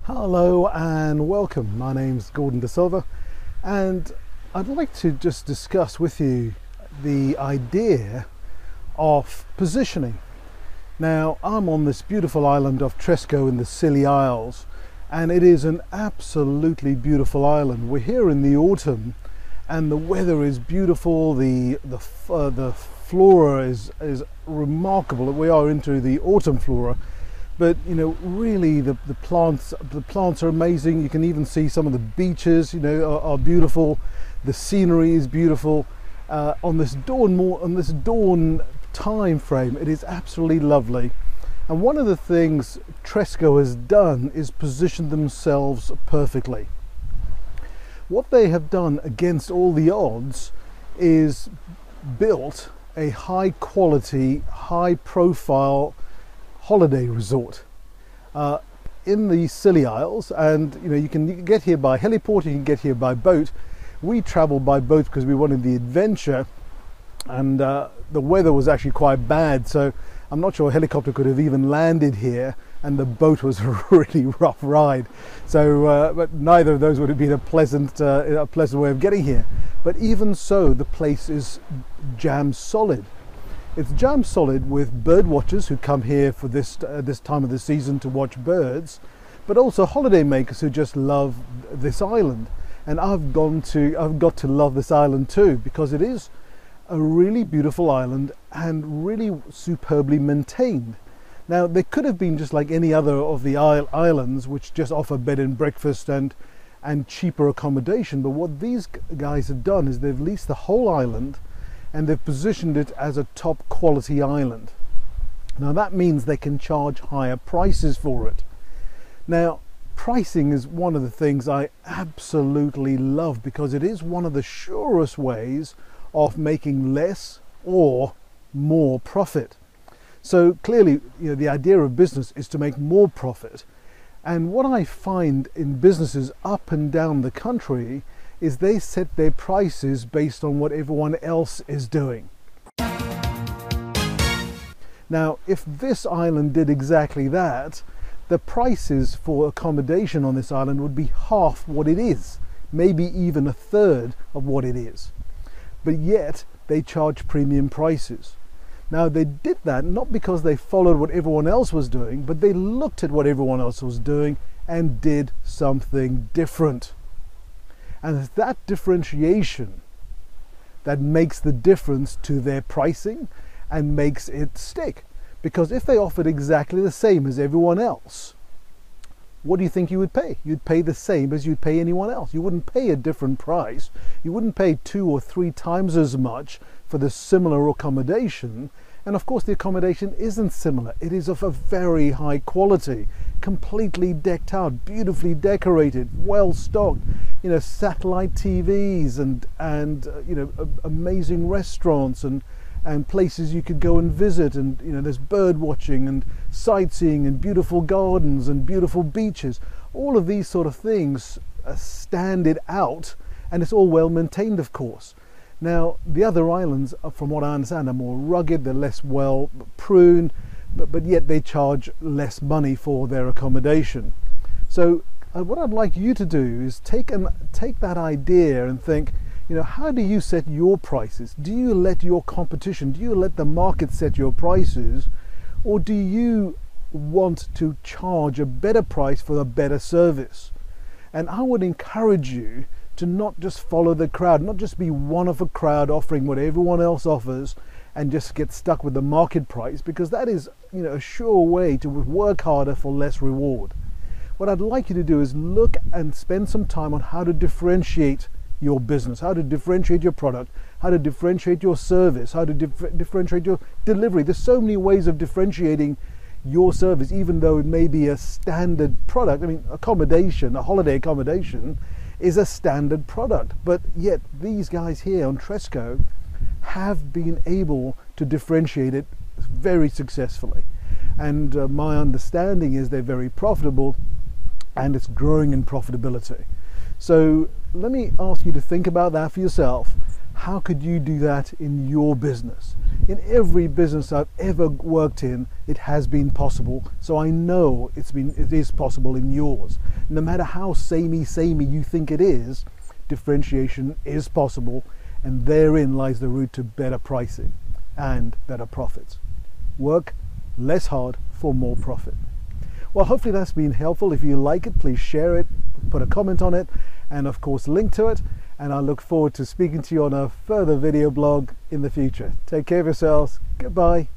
Hello and welcome. My name's Gordon De Silva, and I'd like to just discuss with you the idea of positioning. Now, I'm on this beautiful island of Tresco in the Scilly Isles, and it is an absolutely beautiful island. We're here in the autumn and the weather is beautiful. The flora is remarkable. We are into the autumn flora. But really the plants are amazing. You can even see some of the beaches, are beautiful. The scenery is beautiful. On this dawn time frame, it is absolutely lovely. And one of the things Tresco has done is position themselves perfectly. What they have done against all the odds is built a high quality, high profile holiday resort in the Scilly Isles, and you can get here by heliport, you can get here by boat. We traveled by boat because we wanted the adventure, and the weather was actually quite bad, so I'm not sure a helicopter could have even landed here, and the boat was a really rough ride. So but neither of those would have been a pleasant way of getting here. But even so, the place is jam solid. It's jam solid with bird watchers who come here for this time of the season to watch birds, but also holiday makers who just love this island. And I've got to love this island too, because it is a really beautiful island and really superbly maintained. Now, they could have been just like any other of the islands which just offer bed and breakfast and cheaper accommodation, but what these guys have done is they've leased the whole island and they've positioned it as a top quality island. Now that means they can charge higher prices for it. Now, pricing is one of the things I absolutely love, because it is one of the surest ways of making less or more profit. So clearly, the idea of business is to make more profit. And what I find in businesses up and down the country is they set their prices based on what everyone else is doing. Now, if this island did exactly that, the prices for accommodation on this island would be half what it is, maybe even a third of what it is. But yet, they charge premium prices. Now, they did that not because they followed what everyone else was doing, but they looked at what everyone else was doing and did something different. And it's that differentiation that makes the difference to their pricing and makes it stick. Because if they offered exactly the same as everyone else, what do you think you would pay? You'd pay the same as you'd pay anyone else. You wouldn't pay a different price. You wouldn't pay 2 or 3 times as much for the similar accommodation. And of course, the accommodation isn't similar. It is of a very high quality, completely decked out, beautifully decorated, well stocked. Satellite TVs and amazing restaurants and places you could go and visit, and there's bird watching and sightseeing and beautiful gardens and beautiful beaches. All of these sort of things stand it out, and it's all well maintained, of course. Now, the other islands, from what I understand, are more rugged, they're less well pruned, but yet they charge less money for their accommodation. So what I'd like you to do is take that idea and think, how do you set your prices? Do you let your competition, do you let the market set your prices, or do you want to charge a better price for a better service? And I would encourage you to not just follow the crowd, not just be one of a crowd offering what everyone else offers and just get stuck with the market price, because that is a sure way to work harder for less reward. What I'd like you to do is look and spend some time on how to differentiate your business, how to differentiate your product, how to differentiate your service, how to differentiate your delivery. There's so many ways of differentiating your service, even though it may be a standard product. I mean, accommodation, a holiday accommodation, is a standard product, but yet these guys here on Tresco have been able to differentiate it very successfully. And my understanding is they're very profitable, and it's growing in profitability. So let me ask you to think about that for yourself. how could you do that in your business? In every business I've ever worked in, it has been possible, so I know it is possible in yours. No matter how samey you think it is, differentiation is possible, and therein lies the route to better pricing and better profits. Work less hard for more profit. Well, hopefully that's been helpful. If you like it, please share it, put a comment on it, and of course link to it. And I look forward to speaking to you on a further video blog in the future. Take care of yourselves. Goodbye.